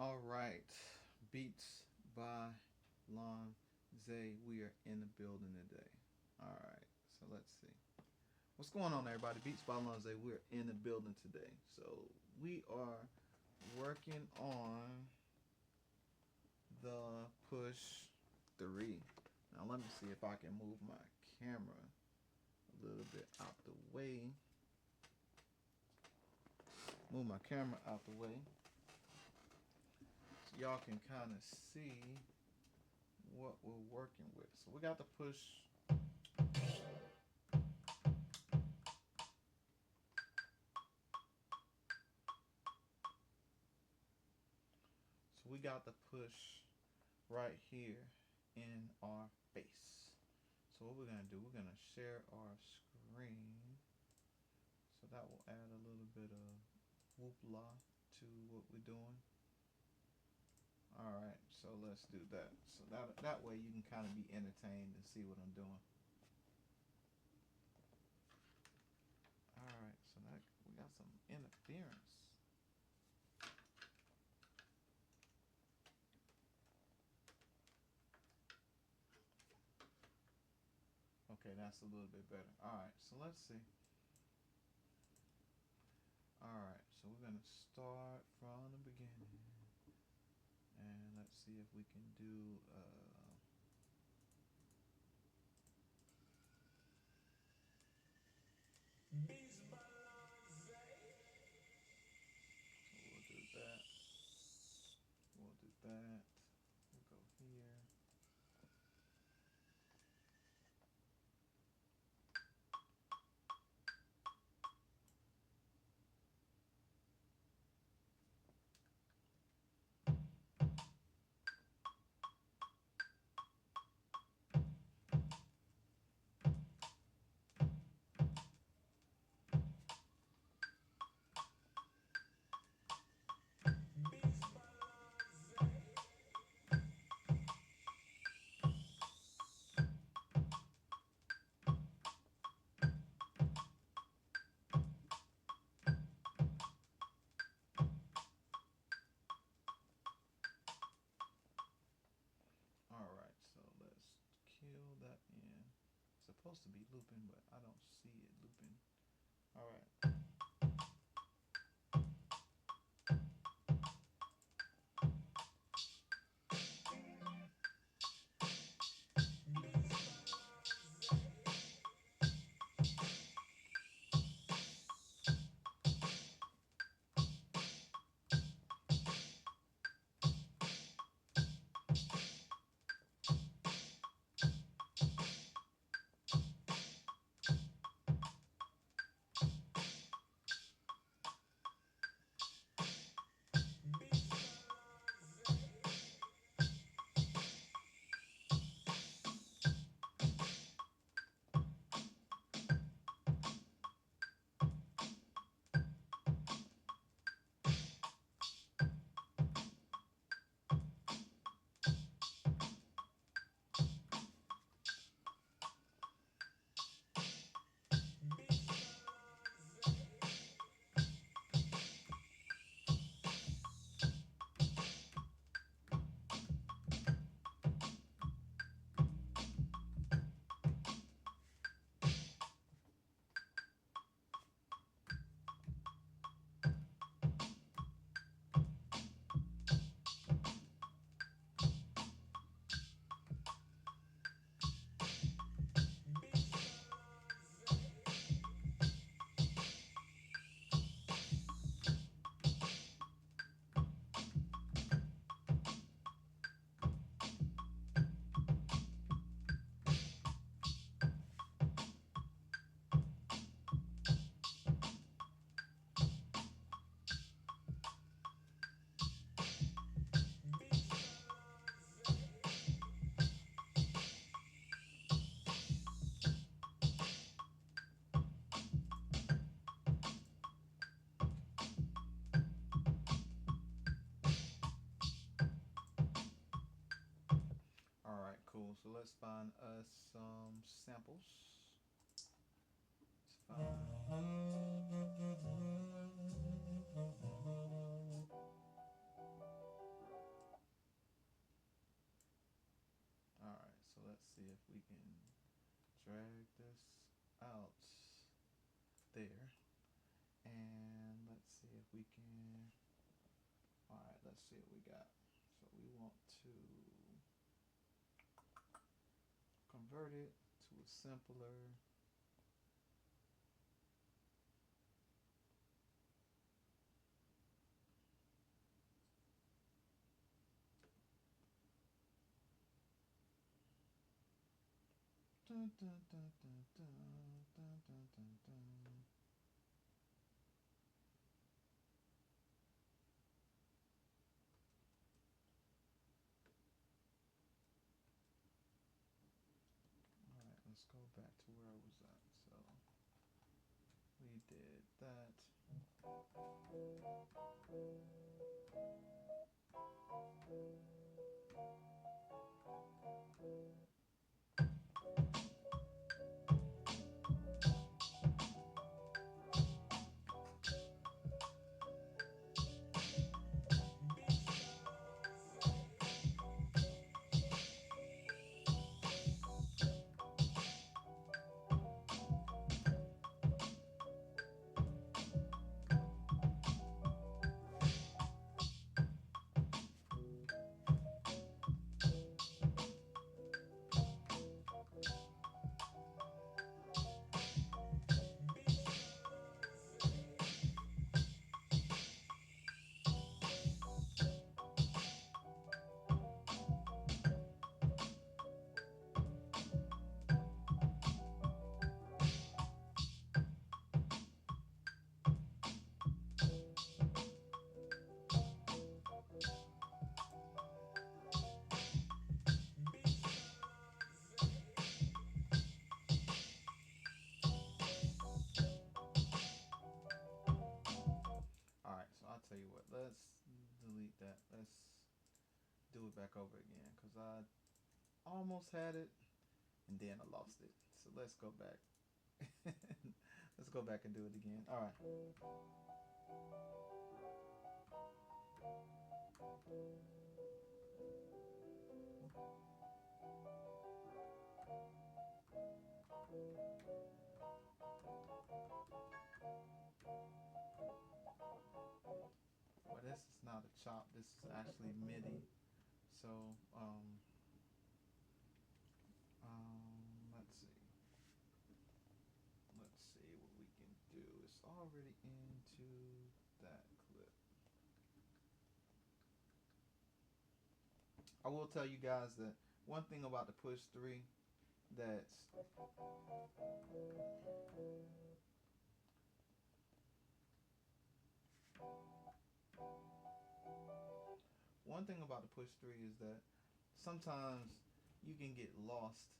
All right, Beats by Lonza. We are in the building today. All right, so let's see. What's going on, everybody? Beats by Lonza. We're in the building today. So we are working on the push 3. Now let me see if I can move my camera a little bit out the way. Move my camera out the way so y'all can kind of see what we're working with. So we got the push. So we got the push right here in our face. So what we're gonna do, we're gonna share our screen. So that will add a little bit of whoopla to what we're doing. All right, so let's do that. So that way you can kind of be entertained and see what I'm doing. All right, so that we got some interference. Okay, that's a little bit better. All right, so let's see. All right, so we're gonna start from the beginning, and let's see if we can do. BeatsByLonza. So we'll do that. We'll do that. We'll go here. BeatsByLonza. All right, so let's kill that in. It's supposed to be looping, but I don't see it looping. All right. All right, cool. So let's find us some samples. Let's find. we can drag this out there. And let's see if we can. Alright, let's see what we got. So we want to convert it to a simpler. Dun, dun, dun, dun, dun, dun, dun, dun, dun. Alright, let's go back to where I was at. So we did that. Alright, so I'll tell you what, let's delete that. Let's do it back over again because I almost had it and then I lost it. So let's go back. Let's go back and do it again. Alright. Well, this is not a chop. This is actually MIDI. So, let's see. Let's see what we can do. It's already into that clip. I will tell you guys that one thing about the push 3 that's one thing about the push 3 is that sometimes you can get lost.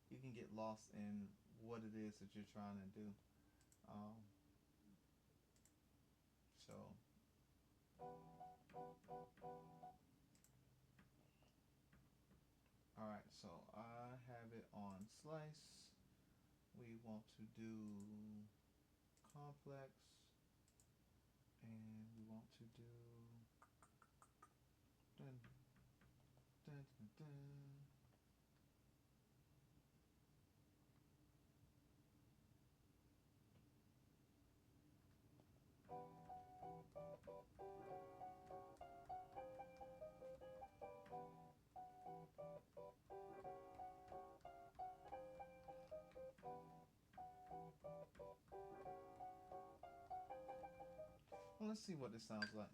You can get lost in what it is that you're trying to do. Um, so alright, so I have it on slice. We want to do complex, and we want to do dun, dun, dun, dun. Well, let's see what it sounds like.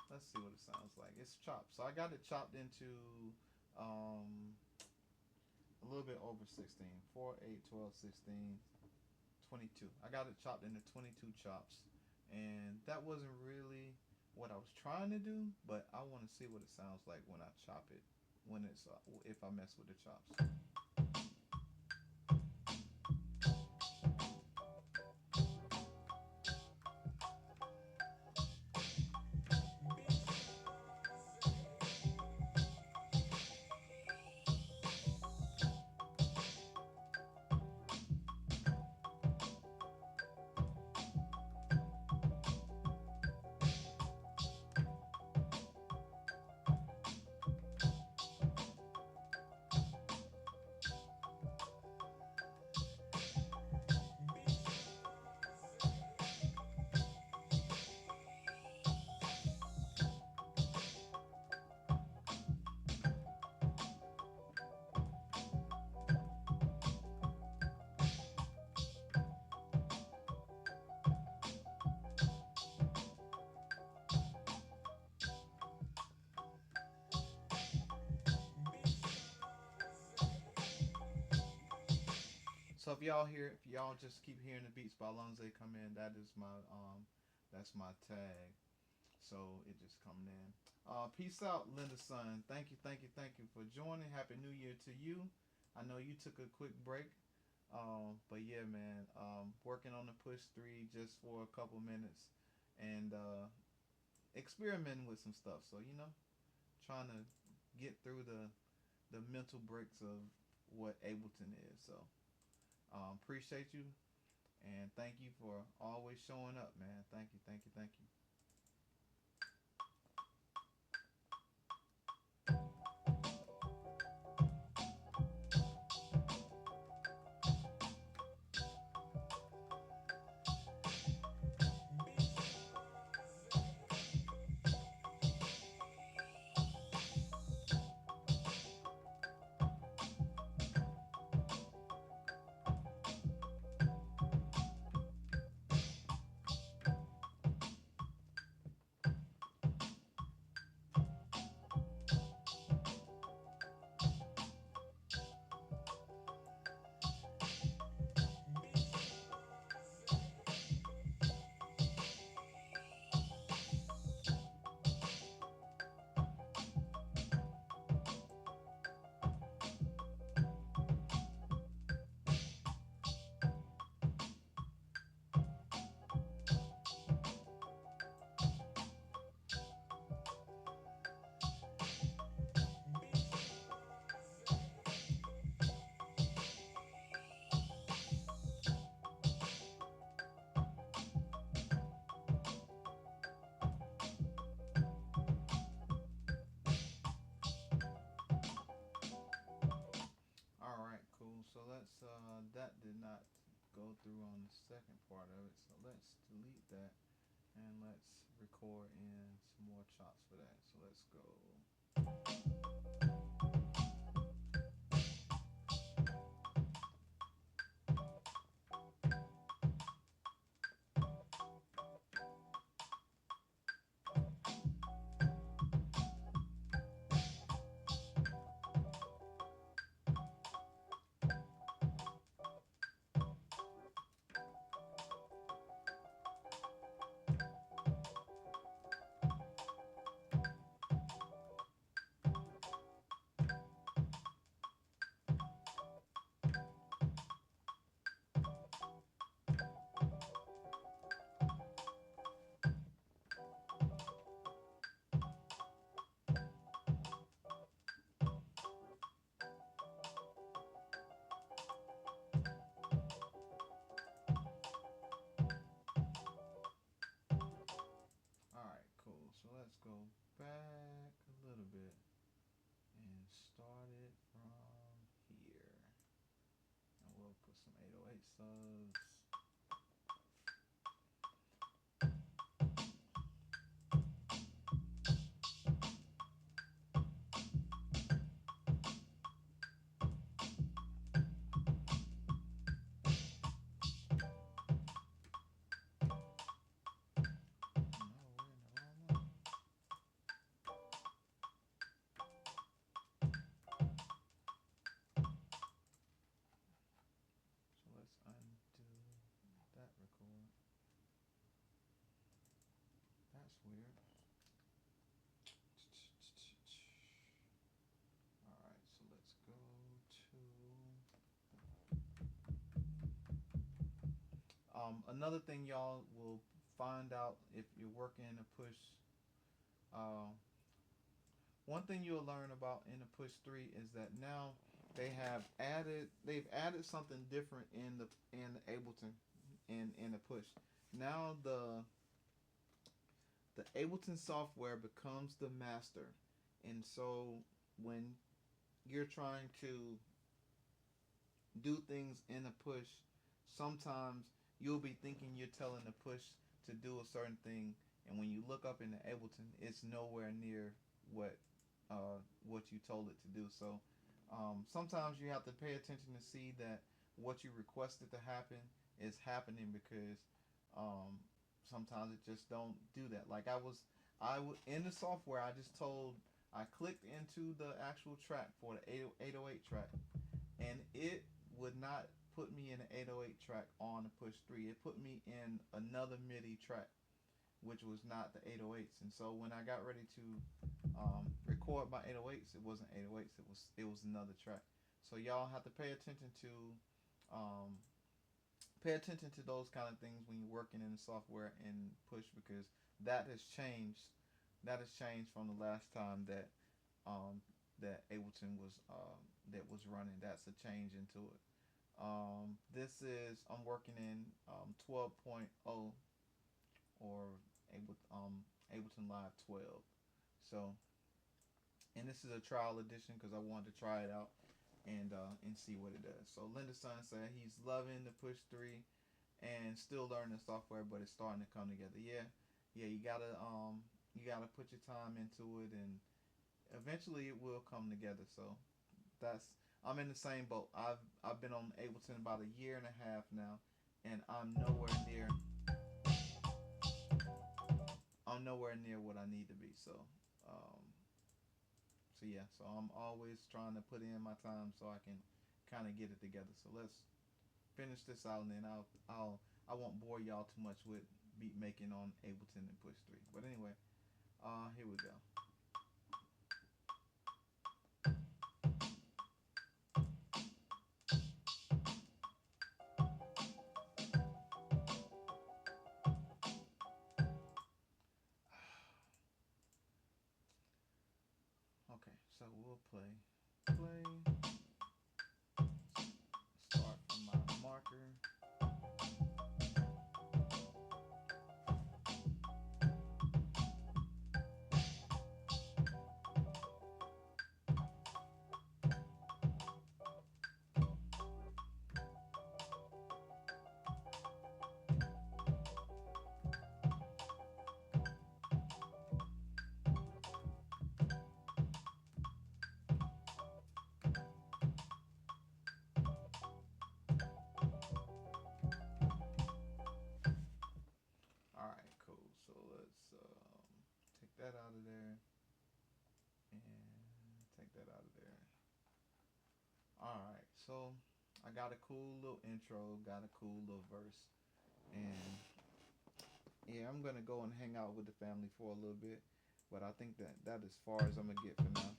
Let's see what it sounds like. It's chopped. So I got it chopped into a little bit over 16. 4, 8, 12, 16, 22. I got it chopped into 22 chops. And that wasn't really what I was trying to do, but I want to see what it sounds like when I chop it. When it's if I mess with the chops. So if y'all hear, if y'all just keep hearing the beats by Lonza come in, that's my tag. So it just coming in. Peace out, Linda Son. Thank you, thank you, thank you for joining. Happy New Year to you. I know you took a quick break, but yeah, man. Working on the push three just for a couple minutes, and experimenting with some stuff. So trying to get through the mental breaks of what Ableton is. So appreciate you, and thank you for always showing up, man. Thank you, thank you, thank you. All right, cool. So let's that did not go through on the second part of it. So let's delete that and let's record in some more chops for that. So let's go. All right, cool. So let's go back a little bit and start it from here. And we'll put some 808 subs. So let's undo that record. That's weird. Alright, so let's go to another thing y'all will find out if you're working in a push. One thing you'll learn about in the push 3 is that now they've added something different in the Ableton in the push. Now the Ableton software becomes the master. And so when you're trying to do things in a push, sometimes you'll be thinking you're telling the push to do a certain thing, and when you look up in the Ableton, it's nowhere near what you told it to do. So sometimes you have to pay attention to see that what you requested to happen is happening, because sometimes it just don't do that. Like in the software, I clicked into the actual track for the 808 track, and it would not put me in an 808 track on the push 3. It put me in another MIDI track, which was not the 808s. And so when I got ready to record my 808s, it wasn't 808s. It was another track. So y'all have to um, pay attention to those kind of things when you're working in the software and push, because that has changed. That has changed from the last time that Ableton was running. That's a change into it. This is I'm working in 12.0 or Ableton Live 12. So, and this is a trial edition because I wanted to try it out and see what it does. So Linda Sun said he's loving the Push 3 and still learning the software, but it's starting to come together. Yeah, you gotta put your time into it, and eventually it will come together. So that's I'm in the same boat. I've been on Ableton about a year and a half now, and I'm nowhere near what I need to be. Um, so I'm always trying to put in my time so I can kind of get it together. So let's finish this out, and then I won't bore y'all too much with beat making on Ableton and Push 3. But anyway, here we go. Okay, so we'll play, start from my marker. All right, cool. So let's take that out of there and take that out of there. All right, so I got a cool little intro, got a cool little verse, and yeah, I'm gonna go and hang out with the family for a little bit, but I think that as far as I'm gonna get for now.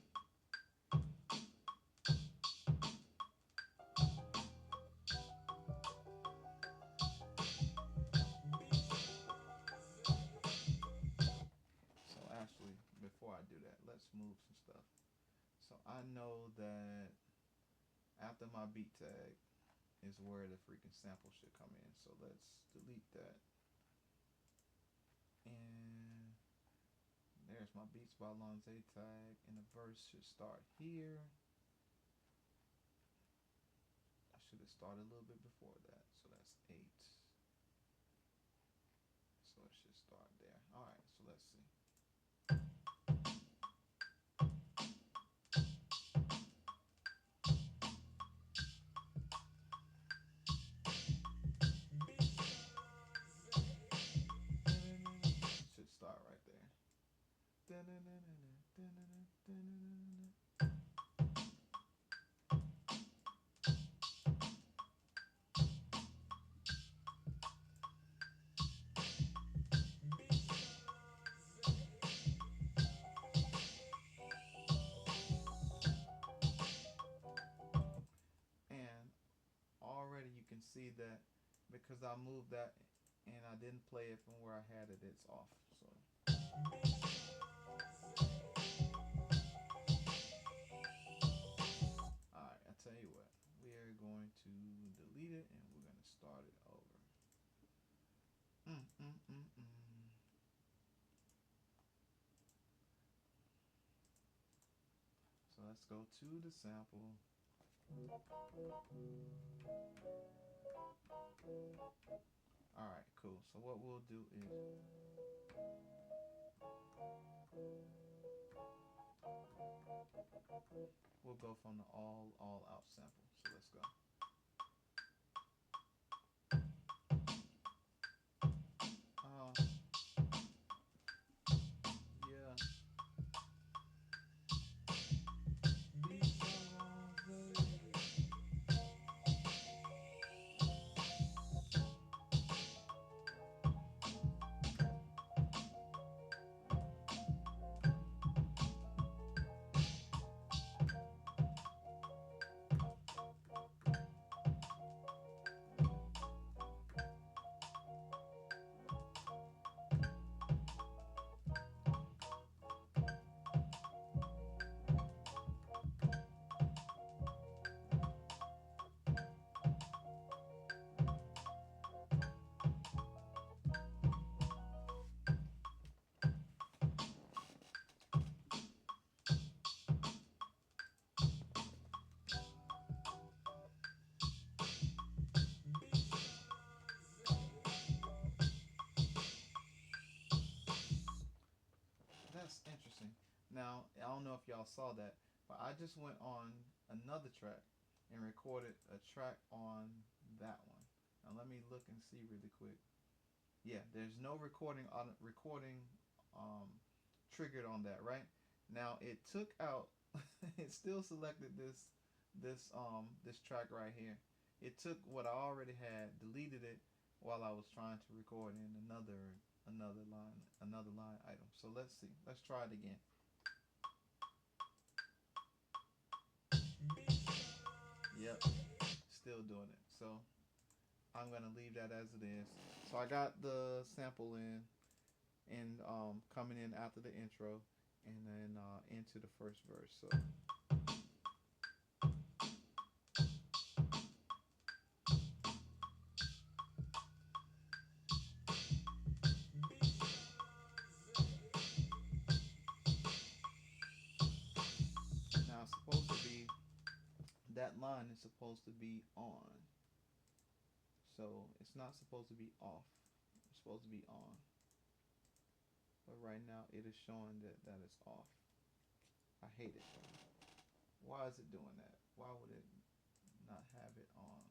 So actually, before I do that, let's move some stuff. So I know that after my beat tag is where the freaking sample should come in. So let's delete that. And there's my BeatsByLonza tag, and the verse should start here. I should have started a little bit before that. So that's 8. So it should start there. Alright, so let's see. Should start right there. And already you can see that because I moved that and I didn't play it from where I had it, it's off. So alright, I tell you what, we are going to delete it and we're going to start it over. So let's go to the sample. Alright, cool. So what we'll do is we'll go from the all out sample. So let's go. Yeah. Now, I don't know if y'all saw that, but I just went on another track and recorded a track on that one. Now let me look and see really quick. Yeah, there's no recording um, triggered on that, right? Now it took out it still selected this track right here. It took what I already had, deleted it while I was trying to record in another line item. So let's see. Let's try it again. Yep, still doing it. So I'm gonna leave that as it is. So I got the sample in and coming in after the intro and then into the first verse. So now it's supposed to be that line is supposed to be on. So it's not supposed to be off. It's supposed to be on. But right now it is showing that it's off. I hate it though. Why is it doing that? Why would it not have it on?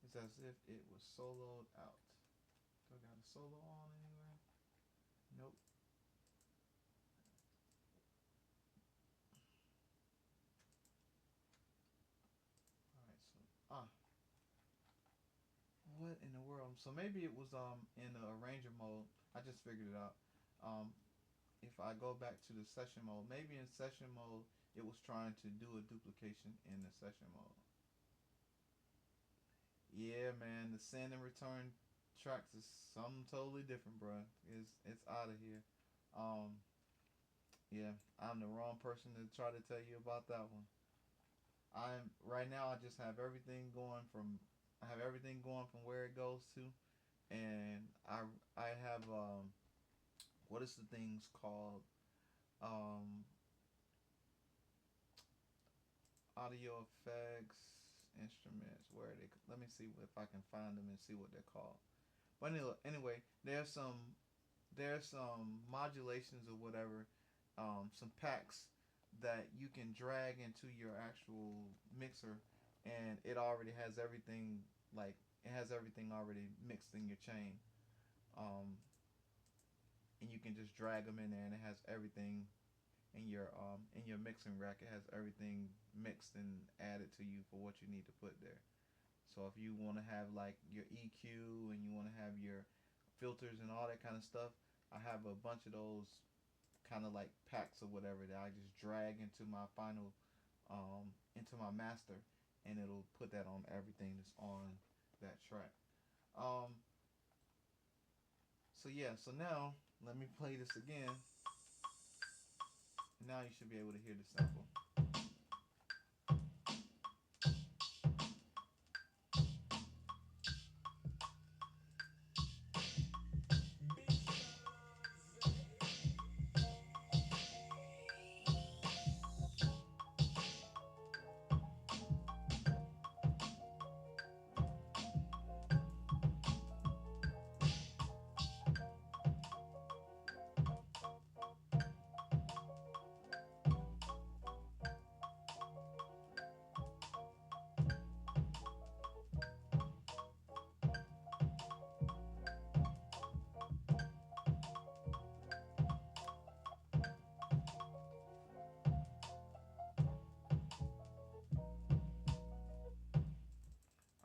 It's as if it was soloed out. Do I got a solo on anywhere? Nope. Alright, so what in the world? So maybe it was in the arranger mode. I just figured it out. Um if I go back to the session mode, maybe in session mode it was trying to do a duplication in the session mode. Yeah, man, the send and return tracks is something totally different, bro. It's out of here. Um, yeah, I'm the wrong person to try to tell you about that one. I'm right now. I just have everything going from. I have everything going from where it goes to, and I have what is the things called um audio effects instruments. Where are they? Let me see if I can find them and see what they're called. But anyway, there's some modulations or whatever, some packs that you can drag into your actual mixer, and it already has everything like it has everything already mixed in your chain, um, and you can just drag them in there, and it has everything in your mixing rack. It has everything mixed and added to you for what you need to put there. So if you want to have like your EQ and you want to have your filters and all that kind of stuff, I have a bunch of those kind of like packs or whatever that I just drag into my final, into my master, and it'll put that on everything that's on that track. Um, so yeah, so now let me play this again. Now you should be able to hear the sample.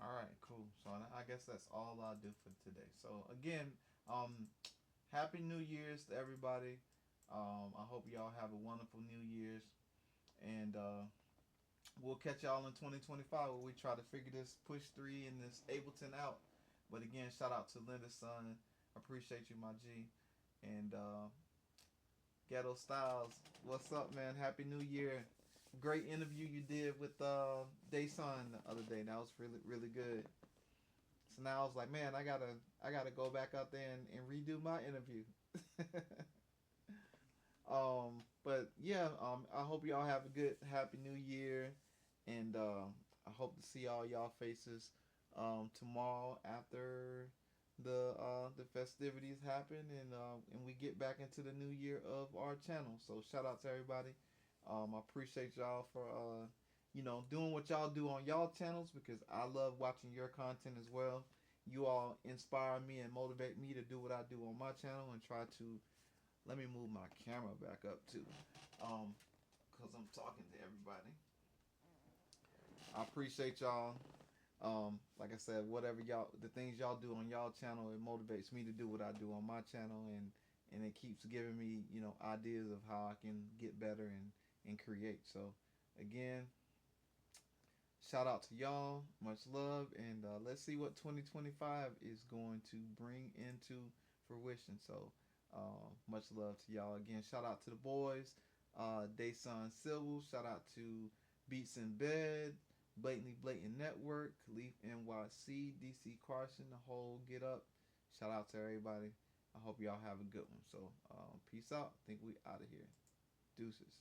All right, cool. So I guess that's all I'll do for today. So again, um, happy New Year's to everybody. I hope y'all have a wonderful New Year's, and we'll catch y'all in 2025 where we try to figure this push three and this Ableton out. But again, shout out to Linda's son. Appreciate you, my G. And Ghetto Styles, what's up, man? Happy New Year. Great interview you did with Dayson the other day. That was really good. So now I was like, man, I gotta go back out there and redo my interview. But yeah, I hope y'all have a good happy new year, and I hope to see all y'all faces tomorrow after the festivities happen, and we get back into the new year of our channel. So shout out to everybody. I appreciate y'all for doing what y'all do on y'all channels, because I love watching your content as well. You all inspire me and motivate me to do what I do on my channel, and try to, let me move my camera back up too, because I'm talking to everybody. I appreciate y'all. Like I said, whatever y'all, the things y'all do on y'all channel, it motivates me to do what I do on my channel, and it keeps giving me, ideas of how I can get better and create. So, again, shout out to y'all, much love, and let's see what 2025 is going to bring into fruition. So, much love to y'all again. Shout out to the boys, Dayson Silva. Shout out to Beats in Bed, Blatantly Blatant Network, Khalif NYC, DC Carson, the whole Get Up. Shout out to everybody. I hope y'all have a good one. So, peace out. I think we out of here. Deuces.